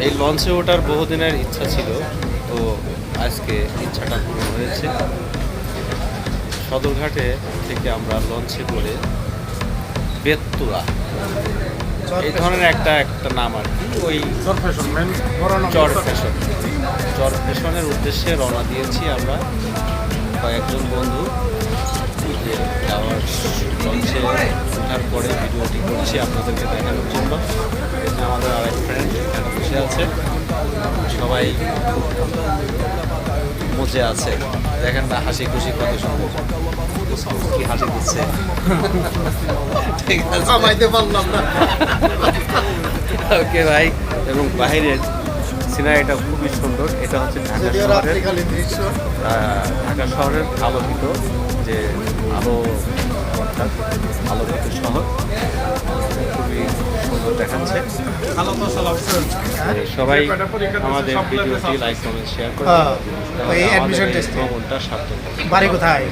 এই লঞ্চে ওঠার বহুদিনের ইচ্ছা ছিল, তো আজকে ইচ্ছাটা পূরণ হয়েছে। সদরঘাটে থেকে আমরা লঞ্চে করে বেত্তুয়া এই ধরনের একটা নাম আর কি, ওই চর ফ্যাশনের উদ্দেশ্যে রওনা দিয়েছি আমরা কয়েকজন বন্ধু। যে যাওয়ার লঞ্চে ওঠার পরে ভিডিওটি করছি আপনাদেরকে দেখানোর জন্য। এটা আমাদের আরেক ফ্রেন্ড এখানে বসে আছে, সবাই মজে আছে। দেখেন না হাসি খুশি কত সুন্দর, কি হাসি দিচ্ছে। ঠিক আছে, ওকে ভাই। এবং বাইরের সিনারিটা খুবই সুন্দর। এটা হচ্ছে ঢাকা শহরের আলোকিত যে আলোকিত শহর, খুবই সুন্দর দেখাচ্ছে। সবাই আমাদের ভিডিওটি লাইক কমেন্ট শেয়ার করে ভ্রমণটা সার্থক। বাড়ি কোথায়?